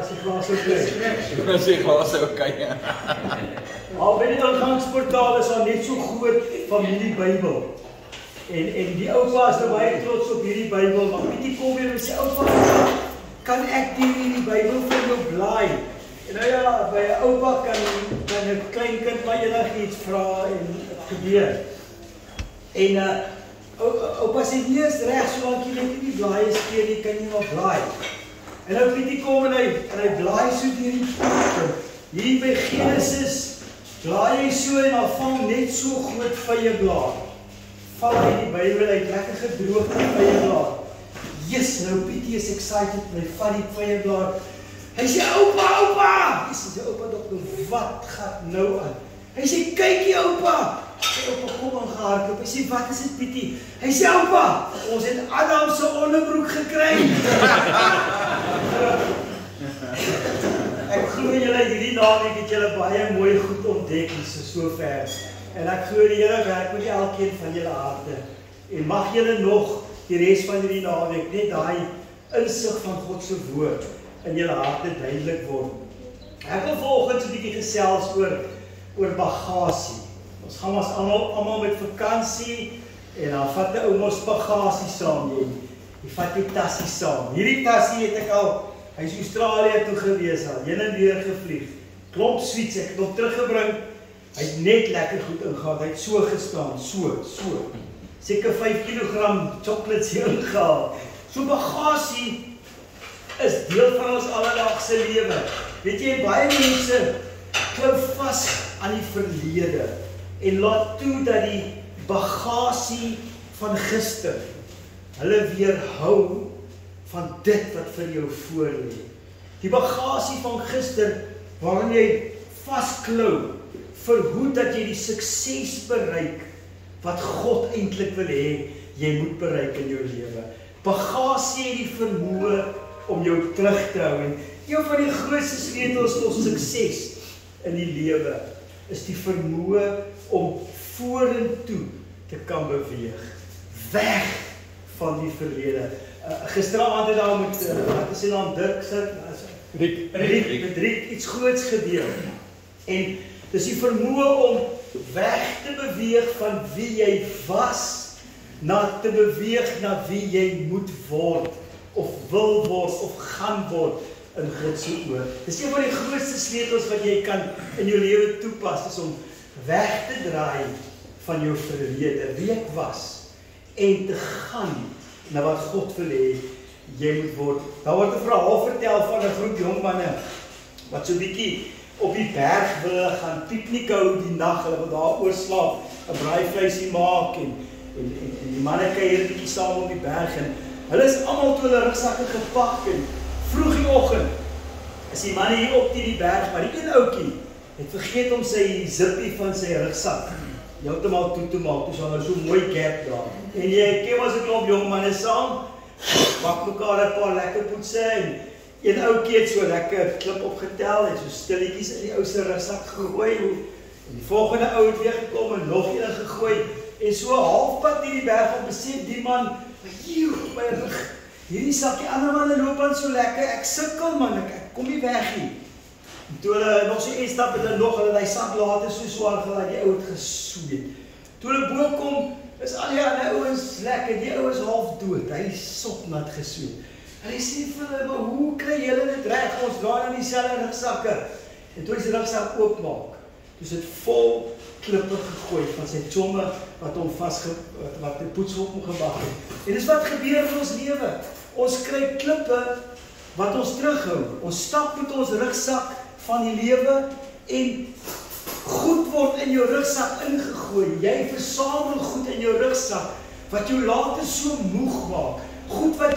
as die glas oké. As die glas oké. Al by die ingangsportaal is daar net so groot familie Bybel. En die oupa is nou baie trots op hierdie Bybel, maar Pietie kom weer en sê, oupa, kan ek die Bybel vir jou blaai? En nou ja, by 'n oupa kan 'n klein kind maar enigiets vra en gebeur. En oupa sê, nee, is reg, solank jy net nie die blaaie skeer nie, kan jy maar blaai. En nou Pietie kom en hy blaai so deur die pad. Hier by Genesis, blaai hy so en dan vang net so groot vyeblaar. Val hy die Bybel uit, lekker gedroogde vyeblaar. Yes, nou Pietie is excited, hy vat die vyeblaar. Hy sê, oupa! Hy sê, oupa dokter, wat gaan nou aan? Hy sê, kykie oupa! Sy oupa kom aangehardloop, hy sê, wat is dit Pietie? Hy sê, oupa, ons het Adam se onderbroek gekry. Ek glo julle hierdie naweek het julle baie mooi goed ontdek, so ver. En ek glo die Here werk met elkeen van julle harte. En mag julle nog die res van hierdie naweek net daai insig van God se woord in julle harte duidelik word. Ek wil volgens 'n bietjie gesels oor bagasie. Ons gaan ons almal met vakansie en dan vat 'n ou mos bagasie saam. Jy vat jou tassie saam. Hierdie tassie het ek al, hy's Australië toe gewees al, heen en weer gevlieg. Klomp sweets, ek het hom teruggebring. Hy het net lekker goed ingehaal. Hy het so gestaan, so. Seker 5 kg chocolates hier ingehaal. So bagasie is deel van ons alledaagse lewe. Weet jy, baie mense klou vas aan die verlede en laat toe dat die bagasie van gister hulle weerhou van dit wat vir jou voorlê. Die bagasie van gister waarin jy vasklou, verhoed dat jy die sukses bereik wat God eintlik wil hê jy moet bereik in jou lewe. Bagasie het die vermoë om jou terug te hou en een van die grootste sleutels tot sukses in die lewe is die vermoë om vorentoe te kan beweeg, weg van die verlede. Gisteraand het daar met wat is sy naam, Riek iets groots gebeur. En dis die vermoë om weg te beweeg van wie jy was, na te beweeg na wie jy moet word, of wil word, of gaan word in God se oë. Dis een van die grootste sleutels wat jy kan in jou lewe toepas, is om weg te draai van jou verlede, wie ek was, en te gaan na wat God wil hê jy moet word. Daar word 'n verhaal vertel van 'n groep jong manne wat so 'n bietjie op die berg wil gaan piknik hou die nag, hulle wil daar oorslaap, 'n braaivleisie maak en die manne kuier 'n bietjie saam op die berg en hulle is almal toe hulle rugsakke gepak en vroeg die oggend is die manne hier op die berg, maar die een ouetjie het vergeet om sy zippie van sy rugsak heeltemal toe te maak, dus hulle so mooi gap daar. En jy ken as 'n klomp jong manne saam, pak mekaar 'n paar lekker poetse en een ouetjie het so lekker klip opgetel en so stilletjies in die ou se rugsak gegooi en die volgende ou het weer gekom en nog een gegooi en so halfpad hierdie berg op besef die man, hier op my rug, hierdie sakkie ander manne loop aan so lekker, ek sukkel man, ek kom nie weg nie. En toe hulle nog so een stap het hulle nog, hulle die sak later so swaar gelaat, die ou het gesweet. Toe hulle bo kom, is al die ander ouens lekker, die ou is half dood, hy is sopnat gesweet. Hulle sê vir hulle, maar hoe kry julle dit reg? Ons dra in dieselfde rugsakke. En toe hy sy rugsak oopmaak, toe is dit vol klippe gegooi van sy tjomme wat hom wat die poets op hom gewag het. En dis wat gebeur in ons lewe. Ons kry klippe wat ons terughou. Ons stap met ons rugsak van die lewe en goed word in jou rugsak ingegooi. Jy versamel goed in jou rugsak wat jou later so moeg maak. Goed wat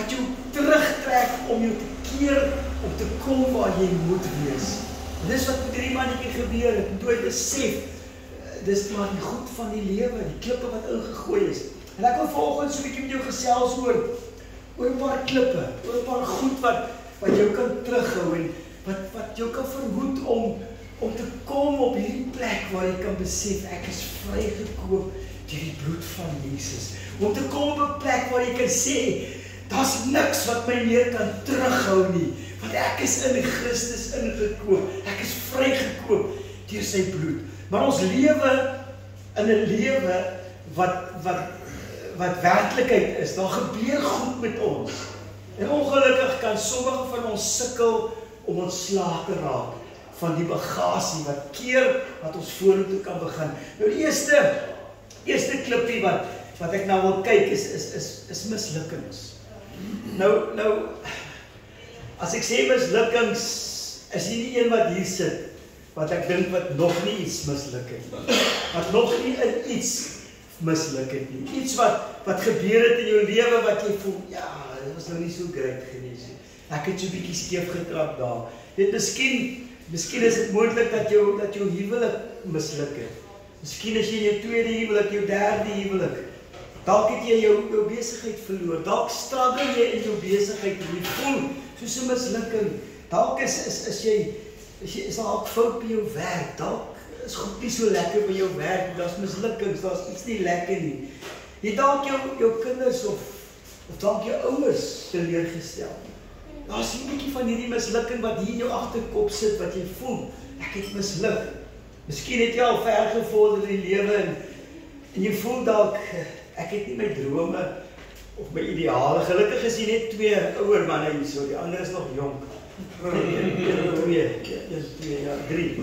jou terugtrek om jou te keer om te kom waar jy moet wees. En dis wat met hierdie mannetjie gebeur het. En toe hy besef, dis maar die goed van die lewe, die klippe wat ingegooi is. En ek wil volgens so 'n bietjie met jou gesels oor 'n paar klippe, oor 'n paar goed wat jou kan terughou en wat jou kan verhoed om te kom op hierdie plek waar jy kan besef, ek is vrygekoop deur die bloed van Jesus. Om te kom op 'n plek waar jy kan sê, daar's niks wat my meer kan terughou nie, Want ek is in Christus ingekoop. Ek is vrygekoop deur sy bloed. Maar ons lewe in 'n lewe wat werklikheid is. Daar gebeur goed met ons. En ongelukkig kan sommige van ons sukkel om ontslae te raak van die bagasie wat keer wat ons vorentoe kan begin. Nou die eerste klippie wat ek nou wil kyk is mislukkings. Nou as ek sê mislukkings, is hier nie een wat hier sit wat ek dink wat nog nie iets misluk het nie. Wat nog nie in iets misluk het nie. Iets wat gebeur het in jou lewe wat jy voel, ja, dit was nou nie so great gewees nie. Ek het so bietjie skeef getrap daar. Dit miskien is dit moontlik dat jou huwelik misluk het. Miskien is jy in jou tweede huwelik, jou derde huwelik. Dalk het jy jou besigheid verloor. Dalk struggle jy in jou besigheid en jy voel soos 'n mislukking. Dalk is dalk fout by jou werk. Dalk is goed nie so lekker by jou werk. Daar's mislukkings, daar's iets nie lekker nie. Jy dalk jou kinders of dalk jou ouers teleurgestel. Daar's 'n bietjie van hierdie mislukking wat hier in jou agterkop sit wat jy voel, ek het misluk. Miskien het jy al ver gevorder in die lewe en jy voel dalk ek het nie my drome of my ideale. Gelukkig is hier net 2 ouer manne hier so, die ander is nog jonk. 1, 2, ja, 3.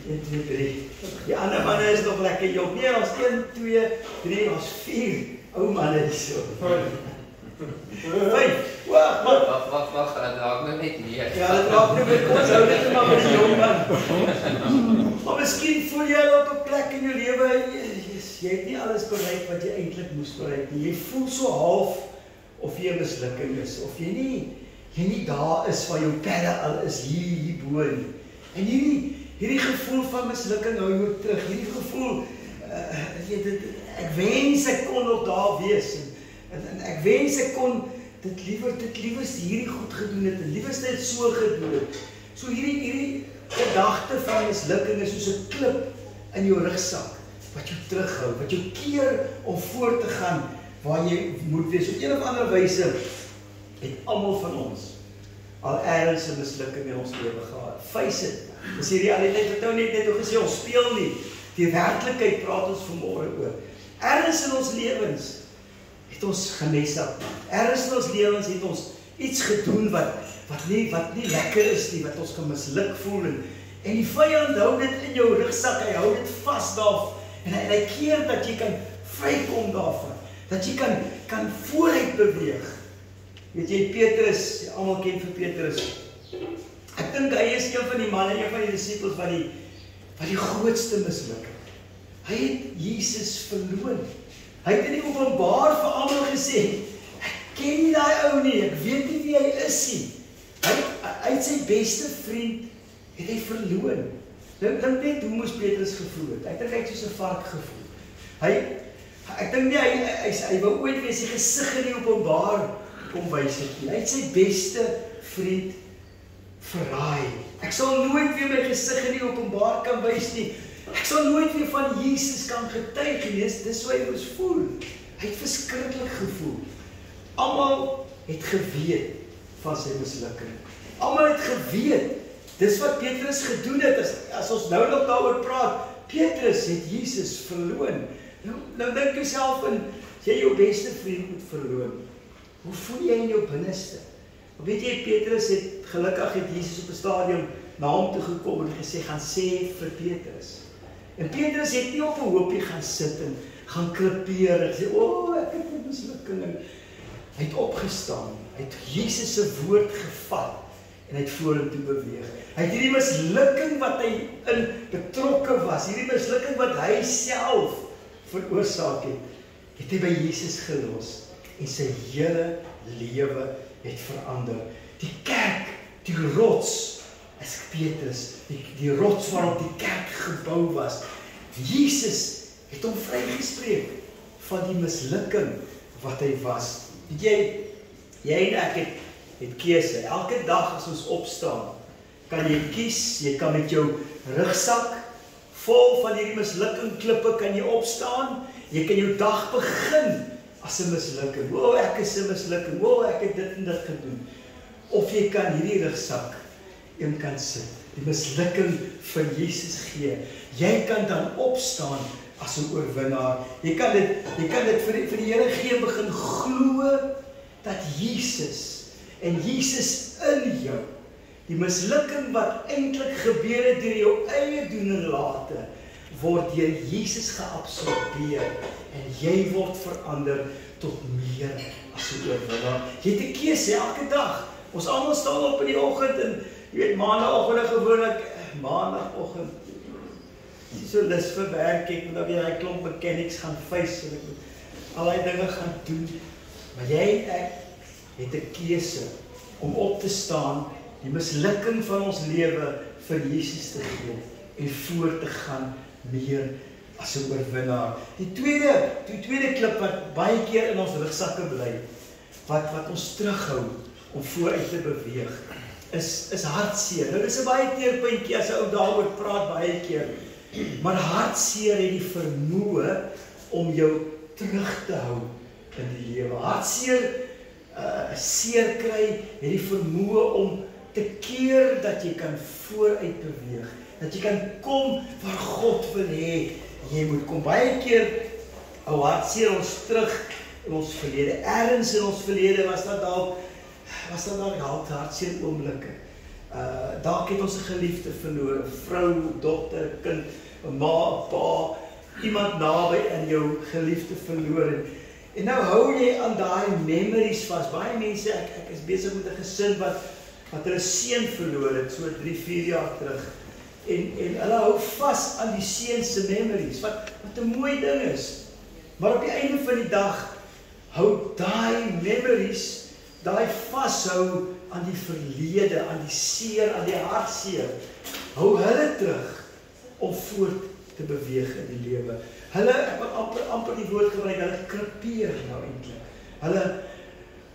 1, 2, 3. Die ander manne is nog lekker jonk. Nee, ons 1, 2, 3, ons 4 ou manne hier so. 5. Wag, dat raak nou net hier. Ja, dat raak nou met ons hou net maar met die jong man. Maar miskien voel jy op 'n plek in jou lewe, jy het nie alles bereik wat jy eintlik moes bereik nie. Jy voel so half of jy 'n mislukking is, of jy nie daar is waar jou perde al is hier bo nie. En hierdie gevoel van mislukking hou jou terug. Hierdie gevoel, ek wens ek kon nog daar wees. En ek wens ek kon dit liewers hierdie goed gedoen het, en liewers dit so gedoen het. So hierdie gedagte van mislukking is soos 'n klip in jou rugsak, wat jou terughou, wat jou keer om voort te gaan, waar jy moet wees. Op een of ander wyse het almal van ons al ergens 'n mislukking in ons lewe gehad. Face it, dis die realiteit, wat nou net hoe gesê, ons speel nie. Die werklikheid praat ons vanmôre oor. Ergens in ons lewens het ons gemesap. Ergens in ons lewens het ons iets gedoen wat nie lekker is nie, wat ons gemisluk voel. En die vyand hou dit in jou rugsak, hy hou dit vas daar, en hy keer dat jy kan vrykom daarvan, dat jy kan vooruit beweeg. Weet jy, Petrus, almal ken vir Petrus. Ek dink hy is een van die manne, een van die disippels wat die grootste misluk. Hy het Jesus verloon. Hy het in die openbaar vir almal gesê, ek ken nie daai ou nie, ek weet nie wie hy is nie. Hy het sy beste vriend, het hy verloon. Dink net hoe moes Petrus gevoel het. Ek dink hy het soos 'n vark gevoel. Ek dink nie, hy wou ooit weer sy gesig in die openbaar kom wys het nie. Hy het sy beste vriend verraai. Ek sal nooit weer my gesig in die openbaar kan wys nie. Ek sal nooit weer van Jesus kan getuig nie. Dis hoe hy moes voel. Hy het verskriklik gevoel. Almal het geweet van sy mislukking. Almal het geweet, dis wat Petrus gedoen het. As ons nou nog daaroor praat, Petrus het Jesus verloon. Nou dink jouself in, as jy jou beste vriend moet verloon, hoe voel jy in jou binneste? Weet jy, Petrus het, gelukkig het Jesus op 'n stadium na hom toe gekom en gesê, gaan sê vir Petrus. En Petrus het nie op 'n hoopie gaan sit en gaan krepeer en sê, ek het 'n mislukking. Hy het opgestaan, hy het Jesus se woord gevat en hy het vorentoe beweeg. Hy het hierdie mislukking wat hy in betrokke was, hierdie mislukking wat hy self veroorsaak het hy by Jesus gelos en sy hele lewe het verander. Die kerk, die rots is Petrus, die rots waarop die kerk gebou was. Jesus het hom vrygespreek van die mislukking wat hy was. Weet jy en ek het keuse. Elke dag as ons opstaan, kan jy kies, jy kan met jou rugsak vol van hierdie mislukking klippe kan jy opstaan. Jy kan jou dag begin as 'n mislukking. Ek is 'n mislukking. Ek het dit en dit gedoen. of jy kan hierdie rugsak een kant sit, die mislukking vir Jesus gee. Jy kan dan opstaan as 'n oorwinnaar. Jy kan dit vir die Here gee, begin glo dat Jesus en Jesus in jou, die mislukking wat eintlik gebeur het deur jou eie doen en late, word deur Jesus geabsorbeer en jy word verander tot meer as 'n oorwinnaar. Jy het 'n keuse elke dag. Ons almal staan op in die oggend en jy weet maandagooggend gewoonlik, maandagooggend is so lus vir werk, ek moet dan weer hy klomp mechanics gaan face en ek moet allerlei dinge gaan doen. Maar jy en ek het 'n keuse om op te staan, die mislukking van ons lewe vir Jesus te gee en voort te gaan meer as 'n oorwinnaar. Die tweede klip wat baie keer in ons rugsakke bly, wat ons terughou om vooruit te beweeg, is hartseer. Nou dis 'n baie teerpuntjie as 'n ou daaroor praat baie keer. Maar hartseer het die vermoë om jou terug te hou in die lewe. Hartseer, seer kry, het die vermoë om te keer dat jy kan vooruit beweeg. Dat jy kan kom waar God wil hê jy moet kom. Baie keer hou hartseer ons terug in ons verlede. Ergens in ons verlede was dat dalk hartseer oomblikke. Dalk het ons 'n geliefde verloor, 'n vrou, dogter, 'n kind, 'n ma, 'n pa, iemand naby in jou geliefde verloor. En nou hou jy aan daai memories vas. Baie mense, ek is besig met 'n gesin wat hulle seun verloor het, so 3-4 jaar terug. En hulle hou vas aan die seun se memories, wat 'n mooi ding is. Maar op die einde van die dag hou daai memories, daai vashou aan die verlede, aan die seer, aan die hartseer, hou hulle terug om voort te beweeg in die lewe. Hulle, ek wil amper die woord gebruik, hulle krepeer nou eintlik.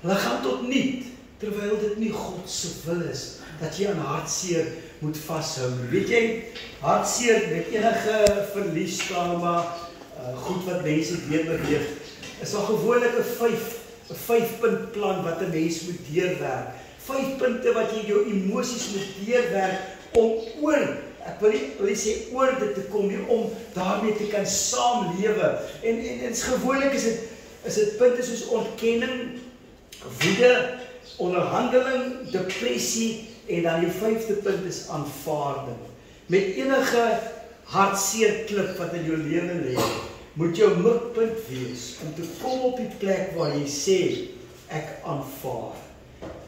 Hulle gaan tot niet, terwyl dit nie God se wil is, dat jy aan hartseer moet vashou. Weet jy, hartseer met enige verliestrauma, goed wat mense deurbeweeg, is al gewoonlik 'n 5-punt plan wat 'n mens moet deurwerk. 5 punte wat jy jou emosies moet deurwerk om ek wil nie sê oor dit te kom nie, om daarmee te kan saamlewe. En gewoonlik is dit punte soos ontkenning, woede, onderhandeling, depressie, en dan die 5de punt is aanvaarding. Met enige hartseer klip wat in jou lewe lê, moet jou mikpunt wees om te kom op die plek waar jy sê, ek aanvaar.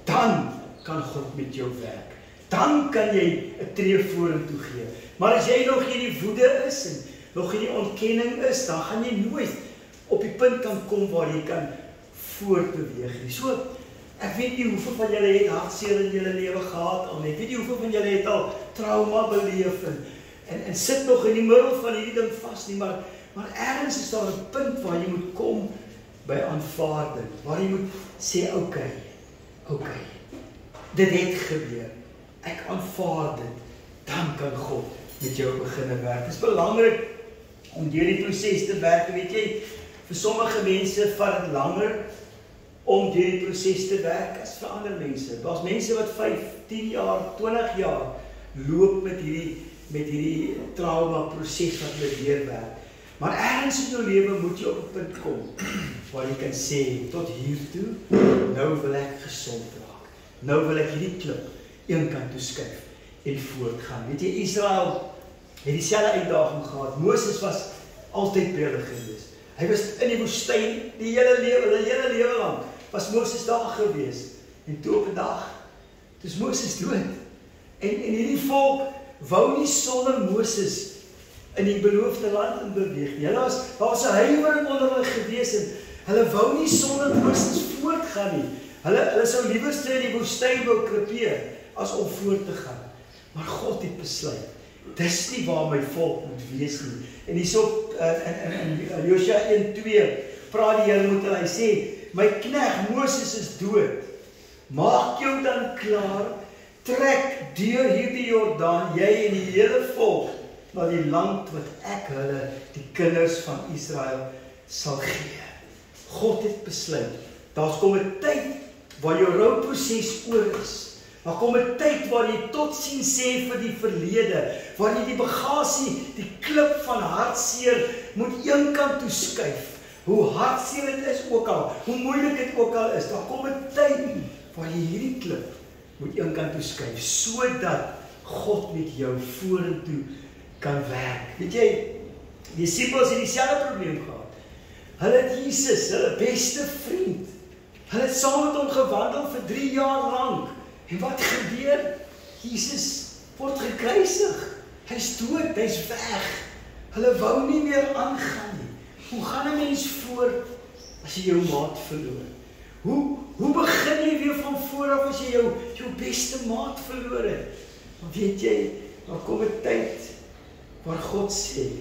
Dan kan God met jou werk. Dan kan jy 'n tree vorentoe gee. Maar as jy nog hierdie woede is en nog hierdie ontkenning is, dan gaan jy nooit op die punt kan kom waar jy kan voortbeweeg nie. So, ek weet nie hoeveel van julle het hartseer in julle lewe gehad al nie. Ek weet nie hoeveel van julle het al trauma beleef en sit nog in die middel van hierdie ding vas nie, maar ergens is daar 'n punt waar jy moet kom by aanvaarding, waar jy moet sê, okay, dit het gebeur. Ek aanvaar dit, dan kan God met jou begin werk. Het is belangrik om deur die proses te werk. Weet jy, vir sommige mense vat dit langer om deur die proses te werk as vir ander mense. Daar's mense wat 5, 10 jaar, 20 jaar loop met hierdie trauma proses wat hulle deurwerk. Maar ergens in jou lewe moet jy op 'n punt kom waar jy kan sê, tot hiertoe, nou wil ek gesond raak. Nou wil ek hierdie klip een kant toe skuif en voortgaan. Weet jy, Israel het dieselfde uitdaging gehad. Moses was altyd by hulle gewees. Hy was in die woestyn die hele lewe lang. Was Moses daar gewees. En toe op 'n dag, toe is Moses dood. En hierdie volk wou nie sonder Moses in die beloofde land in beweeg nie. Daar was 'n huiwering onder hulle gewees en hulle wou nie sonder Moses voortgaan nie. Hulle sou liewerste in die woestyn wou krepeer as om voort te gaan. Maar God het besluit, dis nie waar my volk moet wees nie. En hierso in Josua 1:2 praat die Here met hulle. Hy sê, my knegt Moses is dood. Maak jou dan klaar, trek deur hierdie Jordaan, jy en die hele volk, na die land wat ek hulle, die kinders van Israel, sal gee. God het besluit, daar's kom 'n tyd waar jou rouproses oor is. Maar kom 'n tyd waar jy totsiens sê vir die verlede, waar jy die bagasie, die klip van hartseer moet een kant toe skuif. Hoe hartseer dit is ook al, hoe moeilik dit ook al is, daar kom 'n tyd waar jy hierdie klip moet een kant toe skuif, sodat God met jou vorentoe kan werk. Weet jy, die disippels het dieselfde probleem gehad. Hulle het Jesus, hulle beste vriend, hulle het saam met hom gewandel vir 3 jaar lank. En wat gebeur? Jesus word gekruisig. Hy's dood, hy's weg. Hulle wou nie meer aangaan nie. Hoe gaan 'n mens voort as jy jou maat verloor? Hoe begin jy weer van voor af as jy jou beste maat verloor het? Maar weet jy, daar kom 'n tyd waar God sê,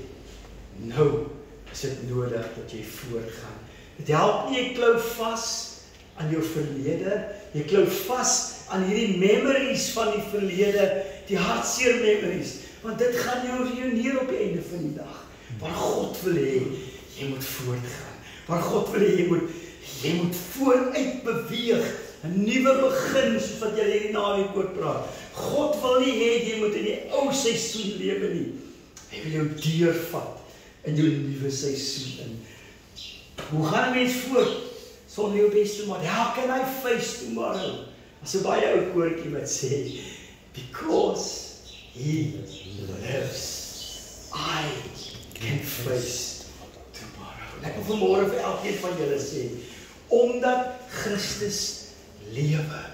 nou is dit nodig dat jy voortgaan. Dit help nie jy klou vas aan jou verlede, jy klou vas aan hierdie memories van die verlede, die hartseer memories, want dit gaan jou neer op die einde van die dag, waar God wil hê, jy moet voortgaan, waar God wil hê, jy moet vooruit beweeg, 'n nuwe begin, soos wat jy hierdie naweek oor praat. God wil nie hê, jy moet in die ou seisoen lewe nie, hy wil jou deurvat in jou nuwe seisoen in. Hoe gaan 'n mens voort sonder jou beste maat? How can I face tomorrow? As 'n baie ou koortjie wat sê, because he lives, I can face tomorrow. Ek wil vanmôre vir elkeen van julle sê, omdat Christus lewe,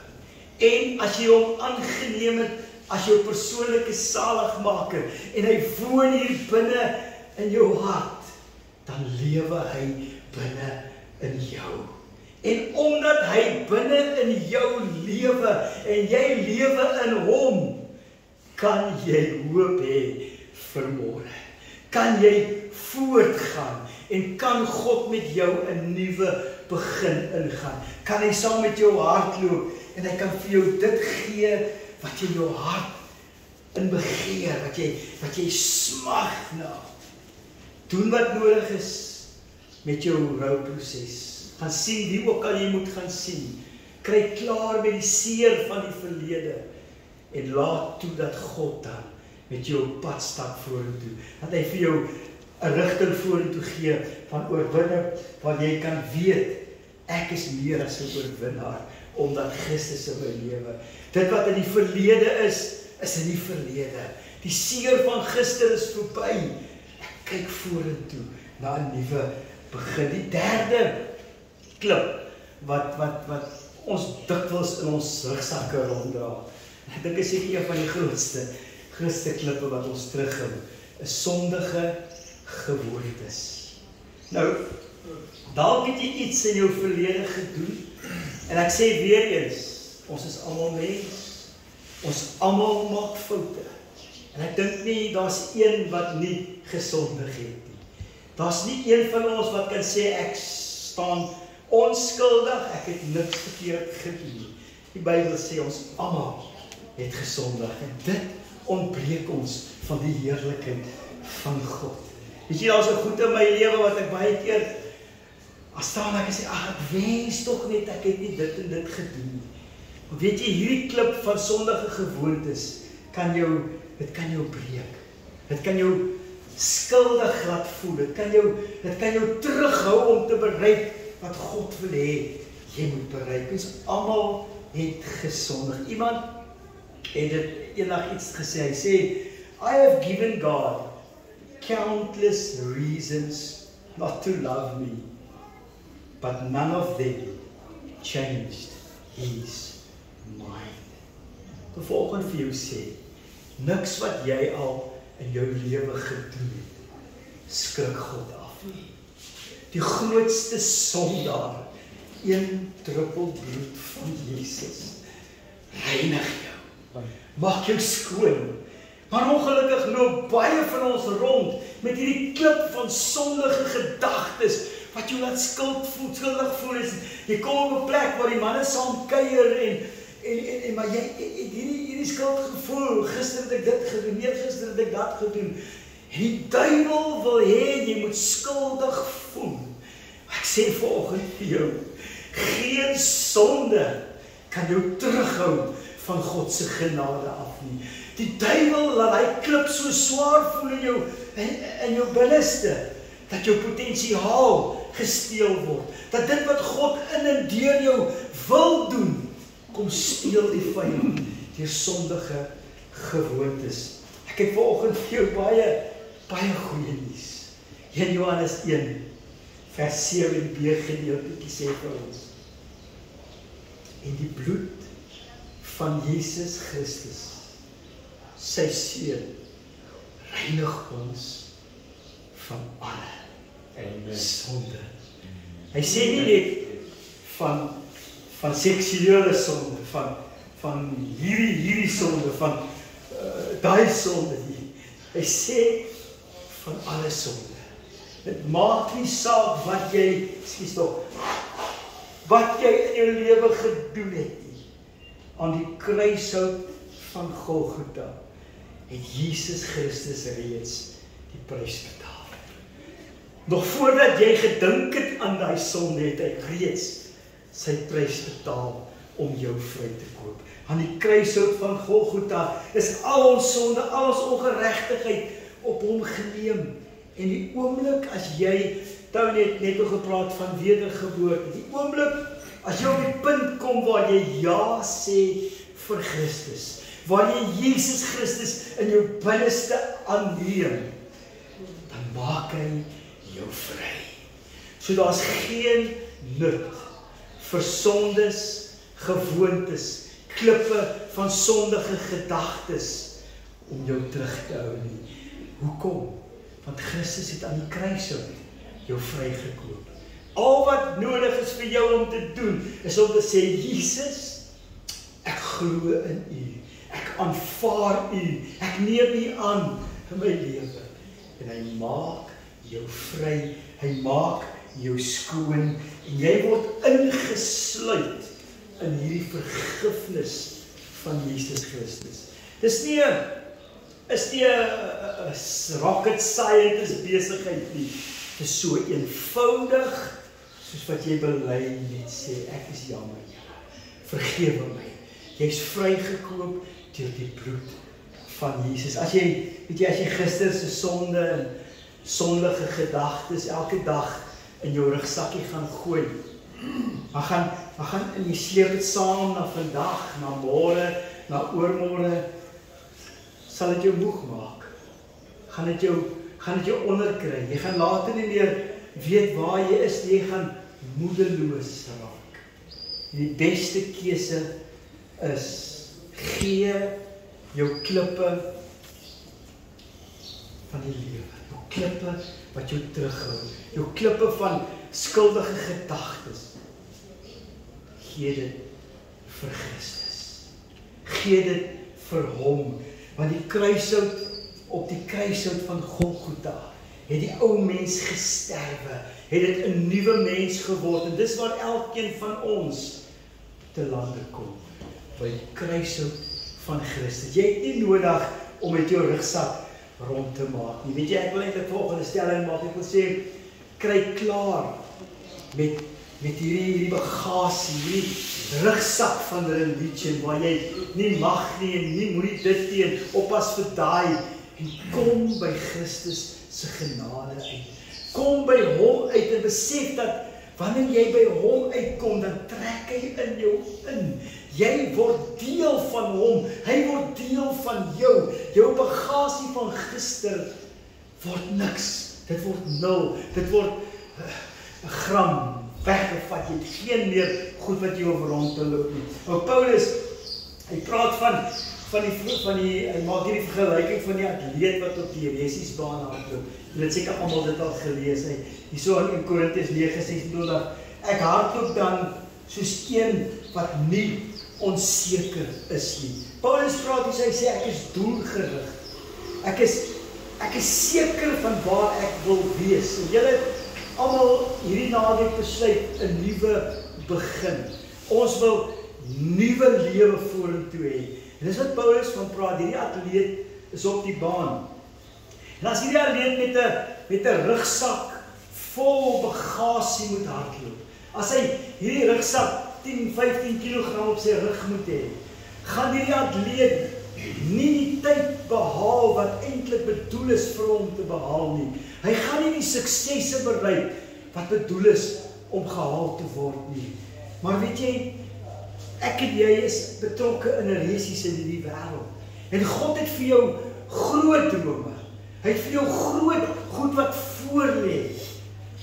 en as jy hom aangeneem het as jou persoonlike saligmaker, en hy woon hier binne in jou hart, dan lewe hy binne in jou. En omdat hy binne in jou lewe, en jy lewe in hom, kan jy hoop hê vir môre. Kan jy voortgaan, en kan God met jou 'n nuwe begin ingaan. Kan hy saam met jou hart loop, en hy kan vir jou dit gee, wat jy jou hart in begeer, wat jy smag na. Doen wat nodig is met jou rouproses. Gaan sien wie ook al jy moet gaan sien. Kry klaar met die seer van die verlede. En laat toe dat God dan met jou pad stap vorentoe. Dat hy vir jou 'n rigting vorentoe gee van oorwinning, waar jy kan weet, ek is meer as 'n oorwinnaar, omdat Christus in my lewe. Dit wat in die verlede is in die verlede. Die seer van gister is verby. Ek kyk vorentoe na 'n nuwe begin. Die derde klip wat ons dikwels in ons rugsakke ronddra. Ek dink is seker een van die grootste klippe wat ons terughou, is sondige gewoontes. Nou, dalk het jy iets in jou verlede gedoen, en ek sê weer eens, ons is almal mens, ons almal maak foute, en ek dink nie, daar's een wat nie gesondig het nie. Daar's nie een van ons wat kan sê, ek staan onskuldig, ek het niks verkeerd gedoen. Die Bybel sê ons almal het gesondig, en dit ontbreek ons van die heerlikheid van God. Weet jy, daar's 'n goed in my lewe wat ek baie keer as staan ek sê, ek wens tog net ek het nie dit en dit gedoen nie. Maar weet jy, hierdie klip van sondige gewoontes kan jou breek. Dit kan jou skuldig laat voel. Dit kan jou terughou om te bereik wat God wil hê jy moet bereik. Ons almal het gesondig. Iemand het dit eendag iets gesê. Hy sê, I have given God countless reasons not to love me, but none of them changed his mind. Vervolgens vir jou sê, niks wat jy al in jou lewe gedoen het, skrik God af nie. Die grootste sondaar, 1 druppel bloed van Jesus, reinig jou, maak jou skoon. Maar ongelukkig loop baie van ons rond met hierdie klip van sondige gedagtes, wat jou laat skuldig voel is. Jy kom op 'n plek waar die manne saam kuier en maar jy het hierdie skuldgevoel, gister het ek dit gedoen, eergister het ek dat gedoen. En die duiwel wil hê jy moet skuldig voel. Ek sê vanoggend vir jou, geen sonde kan jou terughou van God se genade af nie. Die duiwel laat hy klip so swaar voel in jou binneste, dat jou potensiaal gesteel word. Dat dit wat God in en deur jou wil doen, kom steel die vyand deur sondige gewoontes. Ek het vanoggend vir jou baie goeie nuus. 1 Johannes 1 vers 7b gedeeltetjie sê vir ons. En die bloed van Jesus Christus, sy seun, reinig ons van alle sonde. Hy sê nie net van seksuele sonde, van hierdie sonde, van daai sonde nie. Hy sê van alle sonde. Dit maak nie saak wat jy in jou lewe gedoen het nie. Aan die kruishout van Golgotha het Jesus Christus reeds die prys betaal. Nog voordat jy gedink het aan daai sonde, het hy reeds sy prys betaal om jou vry te koop. Aan die kruishout van Golgotha is al ons sonde, al ons ongeregtigheid op hom geneem. En die oomblik as jy, Tou net gepraat van wedergeboorte, die oomblik as jy op die punt kom waar jy ja sê vir Christus, waar jy Jesus Christus in jou binneste aanneem, dan maak hy jou vry. So daar's geen nut vir sondes, gewoontes, klippe van sondige gedagtes om jou terug te hou nie. Hoekom? Want Christus het aan die kruishout jou vrygekoop. Al wat nodig is vir jou om te doen, is om te sê, Jesus, ek glo in U, ek aanvaar U, ek neem U aan in my lewe. En hy maak jou vry, hy maak jou skoon, en jy word ingesluit in hierdie vergifnis van Jesus Christus. Dis nie 'n rocket scientist besigheid nie. Dit is so eenvoudig, soos wat jy bely net sê, ek is jammer, vergewe my. Jy's vrygekoop deur die bloed van Jesus. As jy gister se sonde en sondige gedagtes elke dag in jou rugsakkie gaan gooi, maar gaan en jy sleep dit saam na vandag, na môre, na oormôre, sal dit jou moeg maak. Gaan dit jou onderkry. Jy gaan later nie meer weet waar jy is, jy gaan moedeloos raak. En die beste keuse is, gee jou klippe van die lewe, jou klippe wat jou terughou, jou klippe van skuldige gedagtes. Gee dit vir Christus. Gee dit vir hom, want die kruishout, op die kruishout van Golgotha, het die ou mens gesterwe, het dit 'n nuwe mens geword, en dis waar elkeen van ons te lande kom, by die kruishout van Christus. Jy het nie nodig om met jou rugsak rond te maak nie. Weet jy, ek wil eintlik volgende stelling maak, ek wil sê, kry klaar met hierdie bagasie, hierdie rugsak van religie, waar jy nie mag nie, en nie moet dit teen, oppas vir daai, en kom by Christus se genade uit. Kom by hom uit en besef dat, wanneer jy by hom uitkom, dan trek hy in jou in. Jy word deel van hom, hy word deel van jou. Jou bagasie van gister word niks, dit word nul, dit word 'n gram weggevat, jy het geen meer goed wat jy over rond te loop nie. Maar Paulus, hy praat hy maak hierdie vergelyking van die atleet wat op die resiesbaan hardloop. Jy het seker almal dit al gelees, hierso in Korintiërs 9:26, ek hardloop dan soos een wat nie onseker is nie. Paulus praat hier, hy sê, ek is doelgerig. Ek is seker van waar ek wil wees. En julle almal hierdie naweek besluit 'n nuwe begin. Ons wil nuwe lewe vorentoe hê. En dis wat Paulus van praat, hierdie atleet is op die baan. En as hierdie atleet met 'n rugsak vol bagasie moet hardloop, as hy hierdie rugsak 10, 15 kilogram op sy rug moet hê, gaan die atleet nie die tyd behaal wat eintlik bedoel is vir hom te behaal nie. Hy gaan nie die suksesse bereik wat bedoel is om gehaal te word nie. Maar weet jy, ek en jy is betrokke in 'n resies in hierdie wêreld. En God het vir jou groot drome. Hy het vir jou groot goed wat voor lê.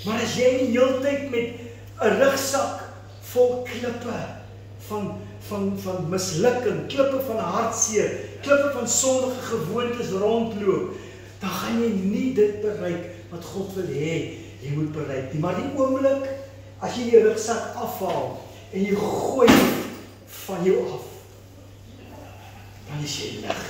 Maar as jy die hele tyd met 'n rugsak vol klippe van mislukking, klippe van hartseer, klippe van sondige gewoontes rondloop, dan gaan jy nie dit bereik wat God wil hê jy moet bereik nie. Maar die oomblik as jy die rugsak afhaal en jy gooi van jou af, dan is jy lig.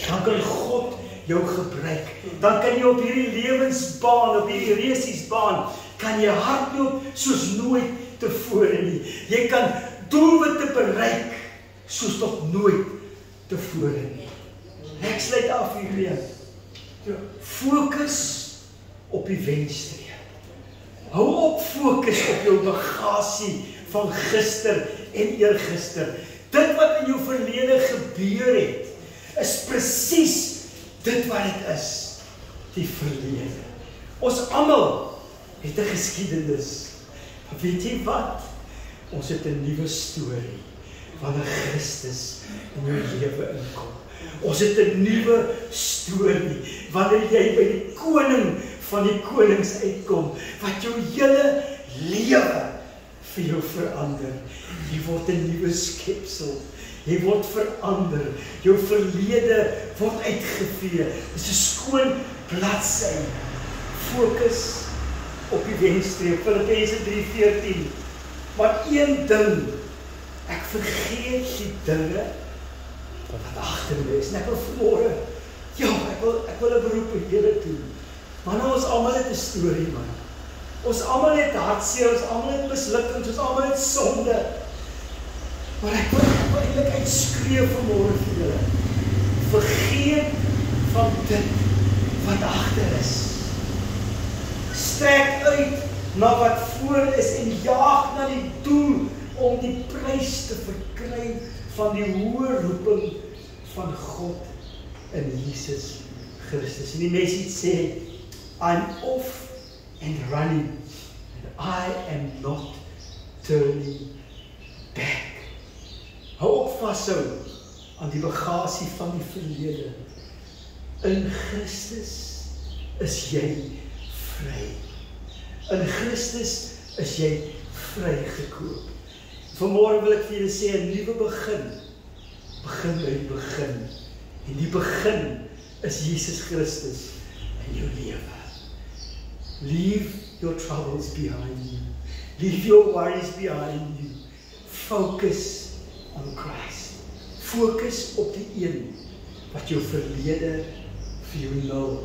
Dan kan God jou gebruik. Dan kan jy op hierdie lewensbaan, op hierdie resiesbaan, kan jy hardloop soos nooit tevore nie. Jy kan doelwitte bereik soos nog nooit tevore nie. Ek sluit af hiermee. Fokus op die wenstreep. Hou op fokus op jou bagasie van gister en eergister. Dit wat in jou verlede gebeur het, is presies dit wat dit is, die verlede. Ons almal het 'n geskiedenis. Maar weet jy wat? Ons het 'n nuwe storie wanneer Christus in jou lewe inkom. Ons het 'n nuwe storie wanneer jy by die koning van die konings uitkom, wat jou hele lewe vir jou verander. Jy word 'n nuwe skepsel. Jy word verander. Jou verlede word uitgevee. Dit is 'n skoon bladsy. Fokus op die wenstreep. Filippense 3:14. Maar een ding, ek vergeet die dinge wat agter my is. En ek wil vanmôre, ek wil 'n beroep op Here toe. Maar nou ons almal het 'n storie, man. Ons almal het hartseer, ons almal het mislukkings, ons almal het sonde. Maar ek wil eintlik uitskree vanmôre vir julle. Vergeet van dit wat agter is. Strek uit na wat voor is en jaag na die doel om die prys te verkry van die hoë roeping van God in Jesus Christus. En die message sê, I'm off and running, and I am not turning back. Hou op vashou aan die bagasie van die verlede. In Christus is jy vry. In Christus is jy vrygekoop. Vanmôre wil ek vir julle sê 'n nuwe begin. Begin by die begin. En die begin is Jesus Christus in jou lewe. Leave your troubles behind you. Leave your worries behind you. Focus on Christ. Fokus op die een wat jou verlede vir jou nul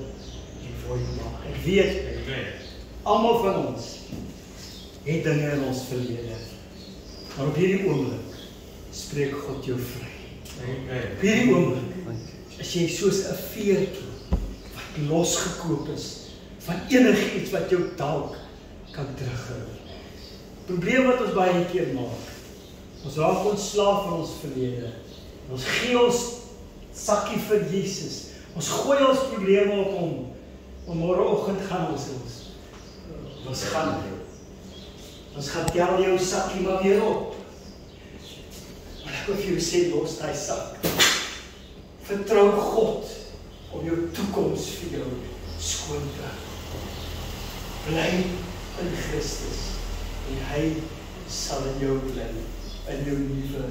en vir jou maak. Ek weet, almal van ons het dinge in ons verlede. Maar op hierdie oomblik spreek God jou vry. Op hierdie oomblik is jy soos 'n veertjie wat losgekoop is van enigiets wat jou dalk kan terughou. Probleem wat ons baie keer maak, ons raak ontslaaf van ons verlede. Ons gee ons sakkie vir Jesus. Ons gooi ons probleme op hom. En môreoggend gaan ons gaan tel jou sakkie maar weer op. Maar ek wil vir jou sê, los daai sak. Vertrou God om jou toekoms vir jou skoon te hou. Bly in Christus en hy sal in jou bly, in jou nuwe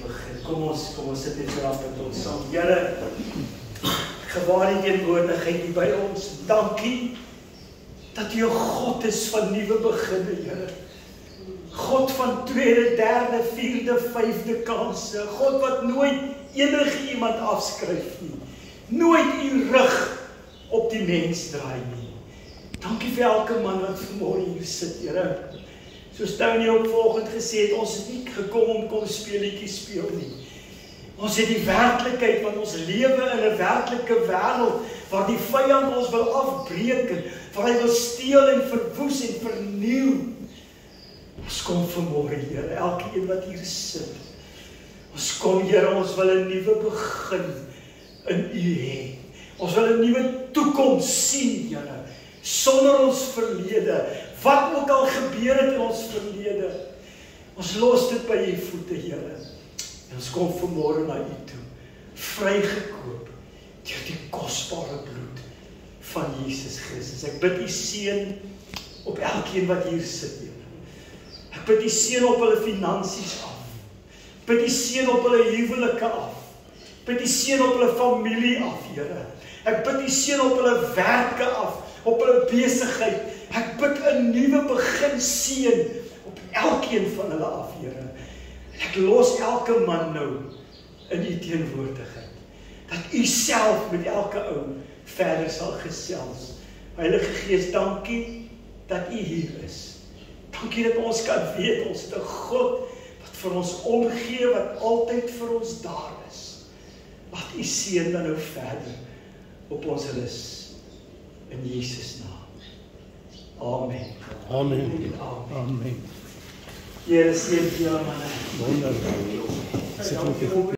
begin. Kom ons sit net so rap met ons saam. Here, gewaar die teenwoordigheid hier by ons. Dankie dat U 'n God is van nuwe beginne, Here. God van tweede, derde, vierde, vyfde kansse. God wat nooit enige iemand afskryf nie. Nooit U rug op die mens draai nie. Dankie vir elke man wat vanmôre hier sit, Here. Soos Tony ook vanoggend gesê het, ons het nie gekom om kom speletjies speel nie. Ons het die werklikheid, want ons lewe in 'n werklike wêreld waar die vyand ons wil afbreek, waar hy wil steel en verwoes en verniel. Ons kom vanmôre, Here, elkeen wat hier sit. Ons kom, Here, ons wil 'n nuwe begin in U hê. Ons wil 'n nuwe toekoms sien, Here, sonder ons verlede. Wat ook al gebeur het in ons verlede, ons los dit by U voete, Here. En ons kom vanmôre na U toe, vrygekoop deur die kosbare bloed van Jesus Christus. Ek bid U seën op elkeen wat hier sit, Here. Ek bid U seën op hulle finansies af. Ek bid U seën op hulle huwelike af. Ek bid U seën op hulle familie af, Here. Ek bid U seën op hulle werke af, op hulle besigheid. Ek bid 'n nuwe begin seën op elkeen van hulle af, Here. En ek los elke man nou in U teenwoordigheid. Dat U self met elke ou verder sal gesels. Heilige Gees, dankie dat U hier is. Dankie dat ons kan weet, ons het 'n God wat vir ons omgee, wat altyd vir ons daar is. Laat U seën dan nou verder op ons lus. In Jesus naam. Amen. Amen. Amen. Amen. Here seën julle manne. Wonderbaar.